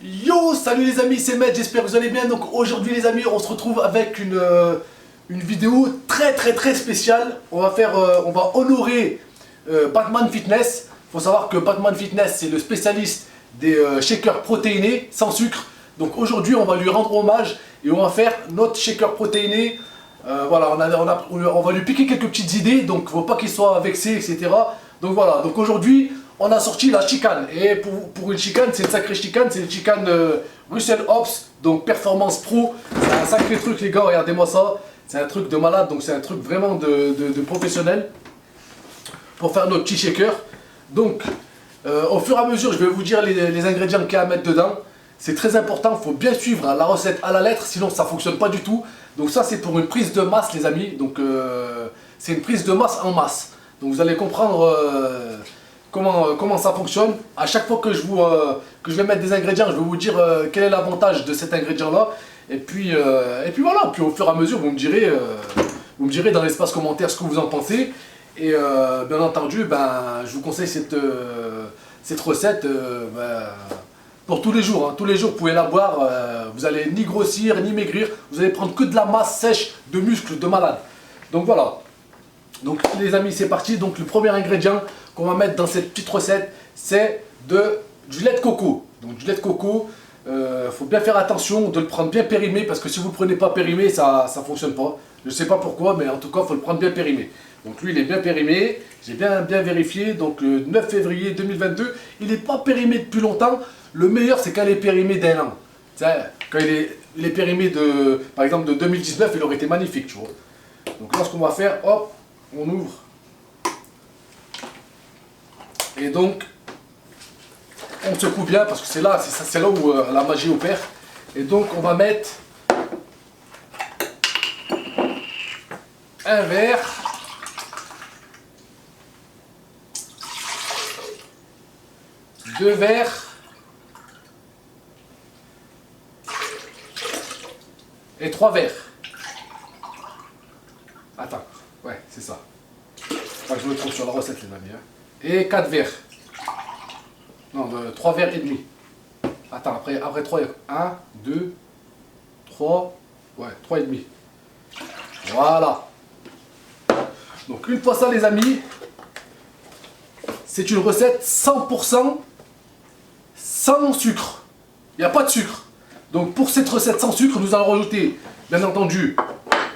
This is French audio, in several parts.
Yo, salut les amis, c'est Med, j'espère que vous allez bien. Donc aujourd'hui les amis, on se retrouve avec une vidéo très spéciale. On va honorer Batman Fitness. Faut savoir que Batman Fitness c'est le spécialiste des shakers protéinés sans sucre. Donc aujourd'hui on va lui rendre hommage et on va faire notre shaker protéiné. Voilà, on va lui piquer quelques petites idées, donc faut pas qu'il soit vexé, etc. Donc voilà, donc aujourd'hui on a sorti la chicane. Et pour une chicane, c'est une sacrée chicane, c'est une chicane Russell Hobbs, donc Performance Pro. C'est un sacré truc les gars, regardez-moi ça. C'est un truc de malade, donc c'est un truc vraiment de professionnel pour faire notre petit shaker. Donc au fur et à mesure, je vais vous dire les ingrédients qu'il y a à mettre dedans. C'est très important, il faut bien suivre la recette à la lettre, sinon ça ne fonctionne pas du tout. Donc ça c'est pour une prise de masse les amis, donc c'est une prise de masse en masse. Donc vous allez comprendre comment ça fonctionne. À chaque fois que je vais mettre des ingrédients, je vais vous dire quel est l'avantage de cet ingrédient là. Et puis voilà, puis au fur et à mesure vous me direz dans l'espace commentaire ce que vous en pensez. Et bien entendu, je vous conseille cette recette pour tous les jours. Hein. Tous les jours vous pouvez la boire, vous allez ni grossir ni maigrir, vous allez prendre que de la masse sèche, de muscles, de malade. Donc voilà. Donc les amis c'est parti, donc le premier ingrédient qu'on va mettre dans cette petite recette c'est du lait de coco. Donc du lait de coco, faut bien faire attention de le prendre bien périmé parce que si vous ne le prenez pas périmé ça ne fonctionne pas. Je ne sais pas pourquoi mais en tout cas il faut le prendre bien périmé. Donc lui il est bien périmé, j'ai bien vérifié, donc le 9 février 2022, il n'est pas périmé depuis longtemps. Le meilleur c'est quand il est périmé d'un an. Quand il est périmé par exemple de 2019 il aurait été magnifique tu vois. Donc là ce qu'on va faire, hop, on ouvre. Et donc, on secoue bien parce que c'est là où la magie opère. Et donc, on va mettre un verre, deux verres et trois verres. Attends, ouais, c'est ça. Enfin, je me trouve sur la recette, les amis. Hein. Et 4 verres. Non, 3 verres et demi. Attends, après 3, 1, 2, 3, ouais, 3 et demi. Voilà. Donc, une fois ça, les amis, c'est une recette 100% sans sucre. Il n'y a pas de sucre. Donc, pour cette recette sans sucre, nous allons rajouter, bien entendu,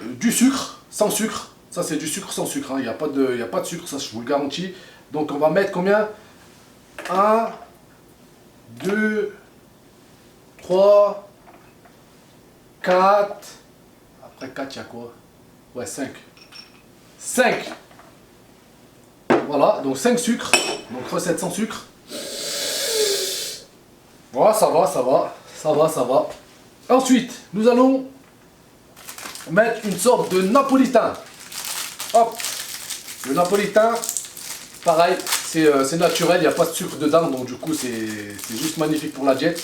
du sucre sans sucre. Ça c'est du sucre sans sucre, hein. Il n'y a pas de sucre, ça je vous le garantis. Donc on va mettre combien? 1, 2, 3, 4. Après 4 il y a quoi? Ouais 5. 5. Voilà, donc 5 sucres. Donc recette sans sucre. Voilà, ça va. Ensuite, nous allons mettre une sorte de napolitain. Hop, le napolitain, pareil, c'est naturel, il n'y a pas de sucre dedans, donc du coup c'est juste magnifique pour la diète.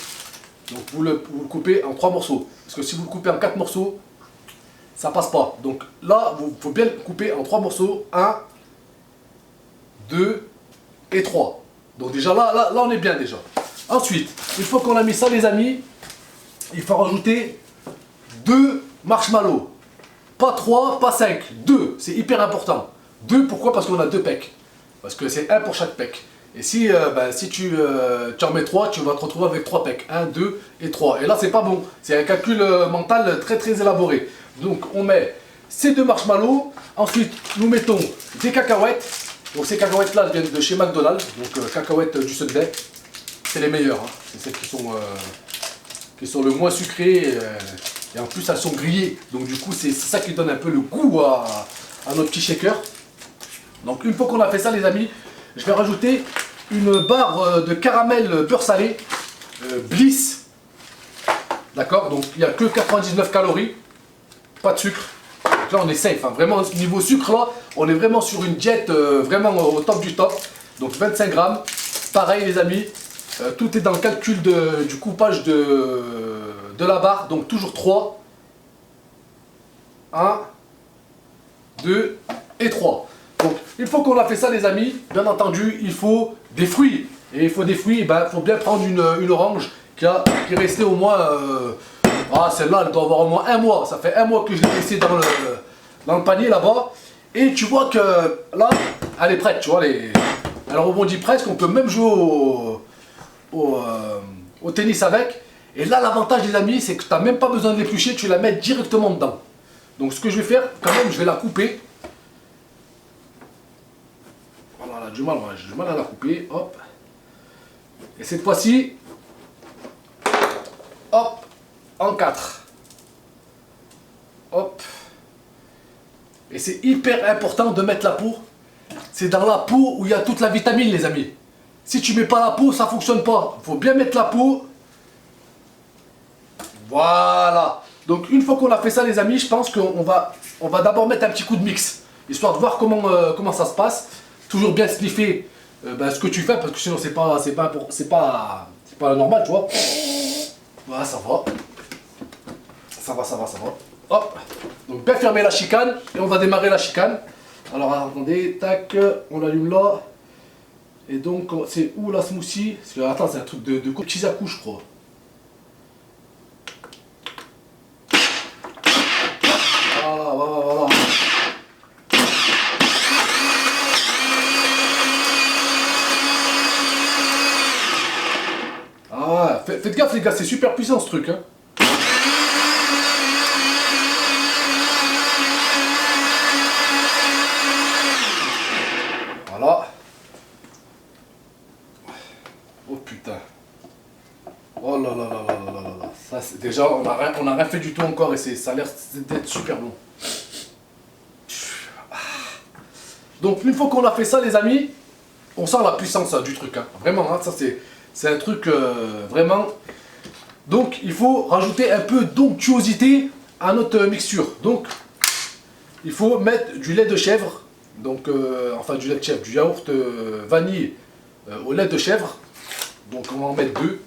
Donc vous le coupez en 3 morceaux, parce que si vous le coupez en 4 morceaux, ça passe pas. Donc là, il faut bien le couper en 3 morceaux, 1, 2 et 3. Donc déjà là on est bien déjà. Ensuite, une fois qu'on a mis ça les amis, il faut rajouter 2 marshmallows. Pas 3, pas 5, 2, c'est hyper important. 2, pourquoi? Parce qu'on a 2 pecs. Parce que c'est 1 pour chaque pec. Et si tu en mets 3, tu vas te retrouver avec 3 pecs. 1, 2 et 3. Et là, c'est pas bon. C'est un calcul mental très élaboré. Donc, on met ces 2 marshmallows. Ensuite, nous mettons des cacahuètes. Donc, ces cacahuètes-là viennent de chez McDonald's. Donc, cacahuètes du Sunday. C'est les meilleures. Hein. C'est celles qui sont le moins sucrées. Et en plus elles sont grillées, donc du coup c'est ça qui donne un peu le goût à notre petit shaker. Donc une fois qu'on a fait ça les amis, je vais rajouter une barre de caramel beurre salé Bliss. D'accord, donc il n'y a que 99 calories, pas de sucre. Donc là on est safe, hein. Vraiment niveau sucre là, on est vraiment sur une diète vraiment au top du top. Donc 25 grammes, pareil les amis, tout est dans le calcul du coupage de la barre, donc toujours 3, 1, 2 et 3. Donc une fois qu'on a fait ça les amis, bien entendu il faut des fruits. et il faut des fruits, il faut bien prendre une orange qui est restée au moins... celle-là, elle doit avoir au moins un mois. Ça fait un mois que je l'ai laissée dans le panier là-bas. Et tu vois que là, elle est prête, tu vois. Elle rebondit presque. On peut même jouer au tennis avec. Et là, l'avantage, les amis, c'est que tu n'as même pas besoin de l'éplucher. Tu la mets directement dedans. Donc, ce que je vais faire, quand même, je vais la couper. Voilà, j'ai du mal à la couper. Hop. Et cette fois-ci, hop, en 4. Hop. Et c'est hyper important de mettre la peau. C'est dans la peau où il y a toute la vitamine, les amis. Si tu mets pas la peau, ça fonctionne pas. Il faut bien mettre la peau. Voilà. Donc une fois qu'on a fait ça, les amis, je pense qu'on va d'abord mettre un petit coup de mix, histoire de voir comment ça se passe. Toujours bien sniffer ce que tu fais, parce que sinon c'est pas normal, tu vois. Voilà, ça va. Ça va. Hop. Donc bien fermer la chicane et on va démarrer la chicane. Alors attendez, tac, on l'allume là. Et donc c'est où la smoothie? Parce que attends, c'est un truc de petits à coups, je crois. Voilà. Ah ouais, faites gaffe les gars, c'est super puissant ce truc, hein. Voilà. Oh putain. Oh là. Ça, déjà, on a rien fait du tout encore et ça a l'air d'être super bon. Donc, une fois qu'on a fait ça, les amis, on sent la puissance du truc. Hein. Vraiment, hein, ça c'est un truc vraiment. Donc, il faut rajouter un peu d'onctuosité à notre mixture. Donc, il faut mettre du lait de chèvre. Donc, enfin, du lait de chèvre, du yaourt vanille au lait de chèvre. Donc, on va en mettre 2.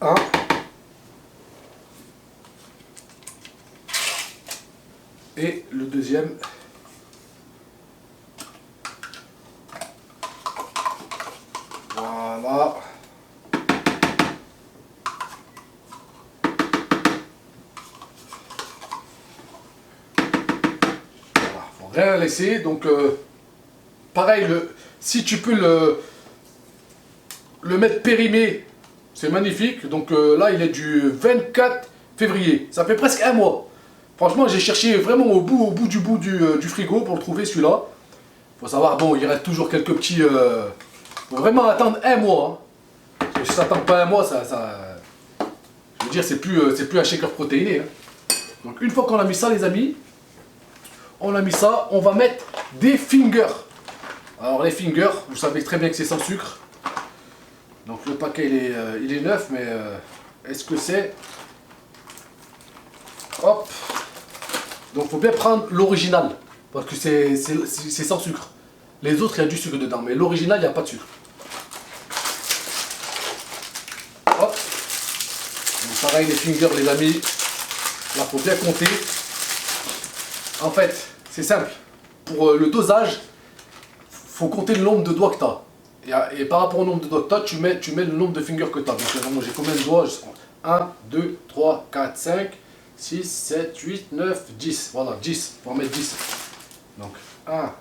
1. Et le deuxième. Voilà. Faut rien laisser. Donc, pareil, si tu peux le mettre périmé, c'est magnifique. Donc là, il est du 24 février. Ça fait presque un mois. Franchement, j'ai cherché vraiment au bout du frigo pour le trouver, celui-là. Faut savoir, bon, il reste toujours quelques petits... faut vraiment attendre un mois. Hein. Parce que si ça n'attend pas un mois, je veux dire, c'est plus un shaker protéiné. Hein. Donc une fois qu'on a mis ça, les amis, on va mettre des fingers. Alors les fingers, vous savez très bien que c'est sans sucre. Donc le paquet, il est neuf, mais est-ce que c'est... Hop. Donc il faut bien prendre l'original, parce que c'est sans sucre. Les autres, il y a du sucre dedans, mais l'original, il n'y a pas de sucre. Hop. Donc pareil, les fingers, les amis, là, il faut bien compter. En fait, c'est simple. Pour le dosage, il faut compter le nombre de doigts que tu as. Et par rapport au nombre de doigts que tu as, tu mets le nombre de fingers que tu as. Donc j'ai combien de doigts? 1, 2, 3, 4, 5... 6, 7, 8, 9, 10. Voilà, 10. On va mettre 10. Donc, 1,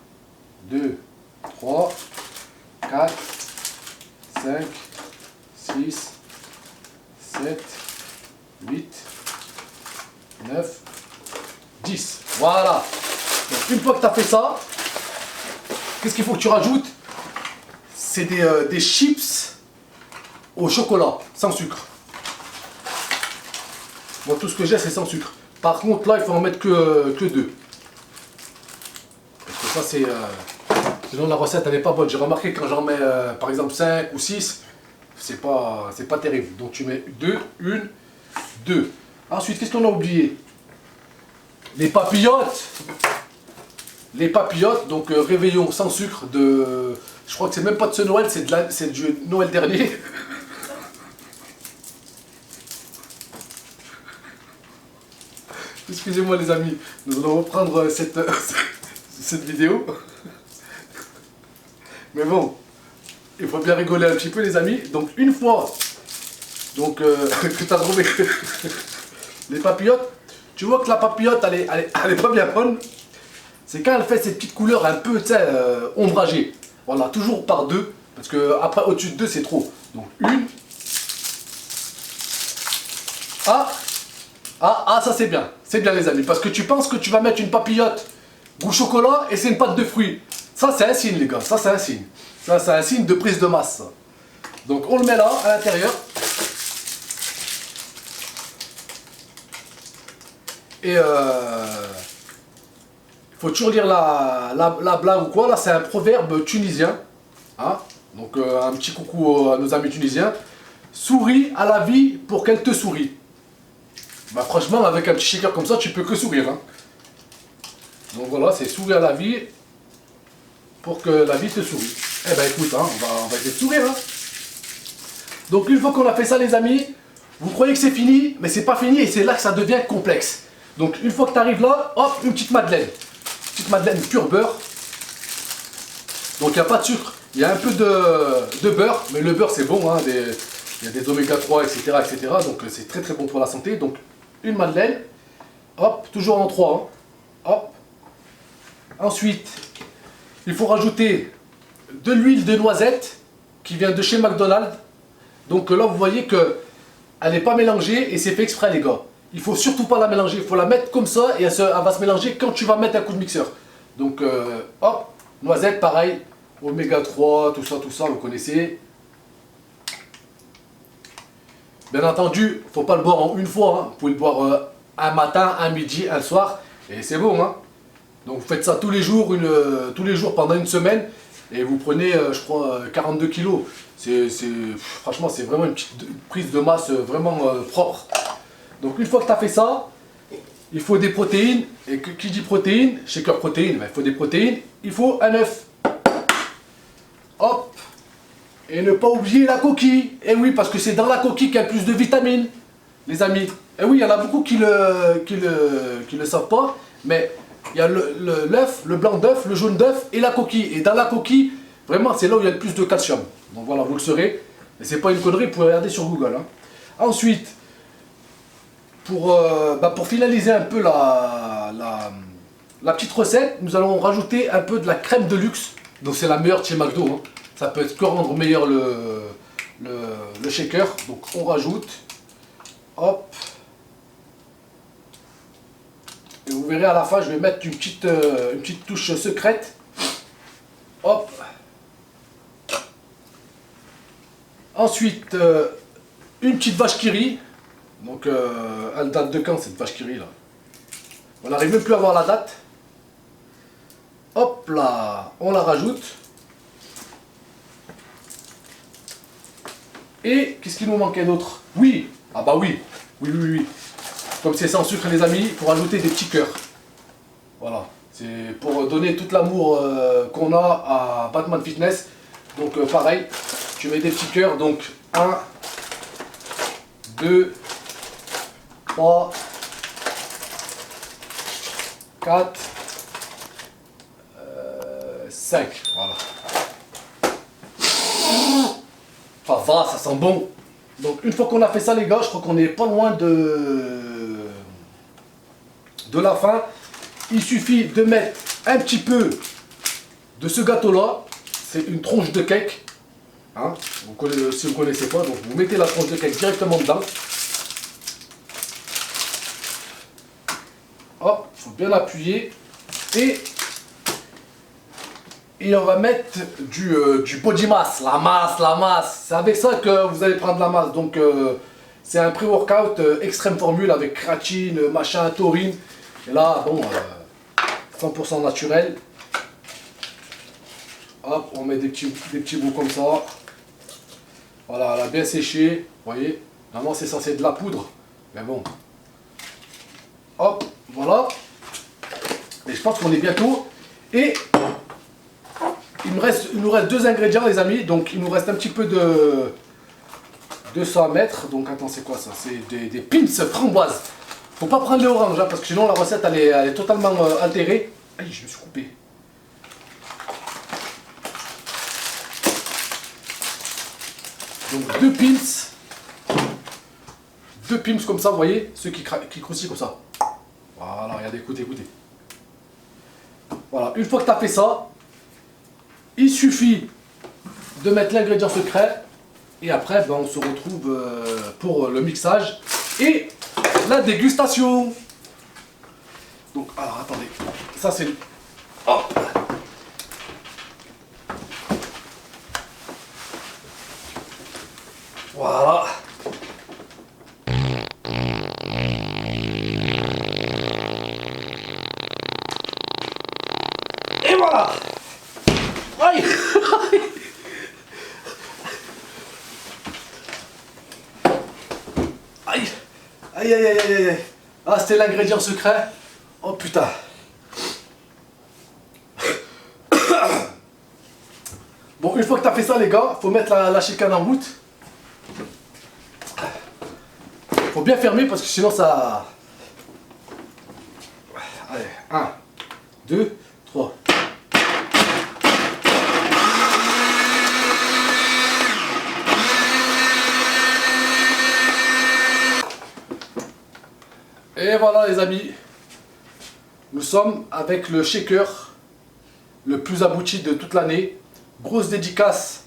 2, 3, 4, 5, 6, 7, 8, 9, 10. Voilà. Donc, une fois que tu as fait ça, qu'est-ce qu'il faut que tu rajoutes? C'est des chips au chocolat, sans sucre. Moi, tout ce que j'ai, c'est sans sucre. Par contre, là, il faut en mettre que 2. Parce que ça, c'est... sinon, la recette, elle n'est pas bonne. J'ai remarqué quand j'en mets, par exemple, 5 ou 6, c'est pas terrible. Donc, tu mets 2, 1, 2. Ensuite, qu'est-ce qu'on a oublié? Les papillotes. Les papillotes, donc réveillon sans sucre de... Je crois que c'est même pas de ce Noël, c'est du Noël dernier. Excusez-moi les amis, nous allons reprendre cette vidéo. Mais bon, il faut bien rigoler un petit peu les amis. Donc une fois donc, que tu as trouvé les papillotes, tu vois que la papillote elle est pas bien bonne. C'est quand elle fait cette petite couleur un peu ombragée. Voilà, toujours par deux. Parce que après au-dessus de deux c'est trop. Donc une. Ça c'est bien. C'est bien les amis. Parce que tu penses que tu vas mettre une papillote goût chocolat et c'est une pâte de fruits. Ça c'est un signe les gars. Ça c'est un signe. Ça c'est un signe de prise de masse. Ça. Donc on le met là à l'intérieur. Et faut toujours lire la blague ou quoi. Là c'est un proverbe tunisien. Hein, donc un petit coucou à nos amis tunisiens. Souris à la vie pour qu'elle te sourie. Bah franchement avec un petit shaker comme ça tu peux que sourire. Hein. Donc voilà, c'est sourire à la vie pour que la vie te sourie. Eh ben écoute, hein, on va essayer de sourire. Hein. Donc une fois qu'on a fait ça les amis, vous croyez que c'est fini, mais c'est pas fini et c'est là que ça devient complexe. Donc une fois que tu arrives là, hop, une petite madeleine. Petite madeleine pur beurre. Donc il n'y a pas de sucre, il y a un peu de beurre, mais le beurre c'est bon, hein, il y a des oméga 3, etc. etc. donc c'est très très bon pour la santé. Donc une madeleine, hop, toujours en 3. Hein, hop. Ensuite, il faut rajouter de l'huile de noisette qui vient de chez McDonald's. Donc là vous voyez que elle n'est pas mélangée et c'est fait exprès les gars. Il faut surtout pas la mélanger, il faut la mettre comme ça et elle va se mélanger quand tu vas mettre un coup de mixeur. Donc hop, noisette pareil, oméga 3, tout ça, vous connaissez. Bien entendu, faut pas le boire en une fois, hein. Vous pouvez le boire un matin, un midi, un soir et c'est bon. Hein. Donc vous faites ça tous les jours pendant une semaine et vous prenez je crois 42 kilos. Franchement c'est vraiment une petite prise de masse vraiment propre. Donc une fois que tu as fait ça, il faut des protéines. Et qui dit protéines, shaker protéines, ben, il faut des protéines, il faut un œuf. Hop. Et ne pas oublier la coquille. Et oui, parce que c'est dans la coquille qu'il y a le plus de vitamines, les amis. Et oui, il y en a beaucoup qui le savent pas, mais il y a l'œuf, le blanc d'œuf, le jaune d'œuf et la coquille. Et dans la coquille, vraiment, c'est là où il y a le plus de calcium. Donc voilà, vous le saurez. Et c'est pas une connerie, vous pouvez regarder sur Google. Hein. Ensuite, pour finaliser un peu la petite recette, nous allons rajouter un peu de la crème de luxe. Donc c'est la meilleure de chez McDo. Hein. Ça peut que rendre meilleur le shaker. Donc on rajoute. Hop. Et vous verrez à la fin, je vais mettre une petite touche secrète. Hop. Ensuite, une petite vache qui rit. Donc, elle date de quand cette vache qui rit là? On n'arrive même plus à voir la date. Hop là, on la rajoute. Et qu'est-ce qu'il nous manquait d'autre? Oui, ah bah oui. Oui. Comme c'est sans sucre les amis, pour ajouter des petits cœurs. Voilà, c'est pour donner tout l'amour qu'on a à Batman Fitness. Donc pareil, tu mets des petits cœurs. Donc 1, 2, 3, 4, 5. Voilà. Ça va, ça sent bon. Donc une fois qu'on a fait ça les gars, je crois qu'on est pas loin de la fin. Il suffit de mettre un petit peu de ce gâteau là. C'est une tronche de cake. Hein, si vous ne connaissez pas, donc vous mettez la tronche de cake directement dedans. Hop, il faut bien appuyer. Et on va mettre du body mass, la masse. C'est avec ça que vous allez prendre la masse. Donc c'est un pré-workout extrême formule avec créatine, machin, taurine. Et là, bon, 100% naturel. Hop, on met des petits bouts comme ça. Voilà, elle a bien séché. Vous voyez, normalement c'est censé être de la poudre. Mais bon. Hop, voilà. Et je pense qu'on est bientôt. Et il nous reste 2 ingrédients les amis. Donc il nous reste un petit peu de ça à mettre. Donc attends, c'est quoi ça? C'est des pins framboises. Faut pas prendre les oranges hein, parce que sinon la recette elle est totalement altérée. Aïe, je me suis coupé. Donc 2 pimps. 2 pimps comme ça, vous voyez, ceux qui croustillent comme ça. Voilà, regardez, écoutez, écoutez. Voilà, une fois que tu as fait ça, il suffit de mettre l'ingrédient secret. Et après, ben, on se retrouve pour le mixage et la dégustation. Donc, alors attendez, ça c'est... Oh. Voilà. Et voilà. Aïe. Aïe. Aïe, aïe, aïe, aïe, aïe. Ah, c'était l'ingrédient secret. Oh putain. Bon, une fois que tu as fait ça, les gars, faut mettre la chicane en route. Faut bien fermer parce que sinon ça... Allez, 1, 2, 3. Et voilà les amis, nous sommes avec le shaker le plus abouti de toute l'année. Grosse dédicace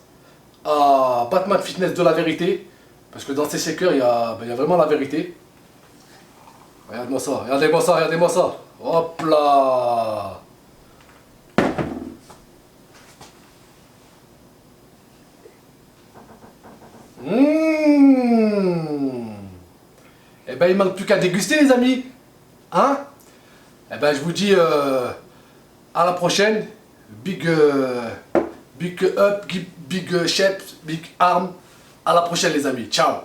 à Batman Fitness de la vérité, parce que dans ces shakers il y a vraiment la vérité. Regardez-moi ça, regardez-moi ça, regardez-moi ça. Hop là. Eh ben il manque plus qu'à déguster les amis. Hein? Eh ben je vous dis à la prochaine. Big up, big chef, big arm. À la prochaine les amis. Ciao.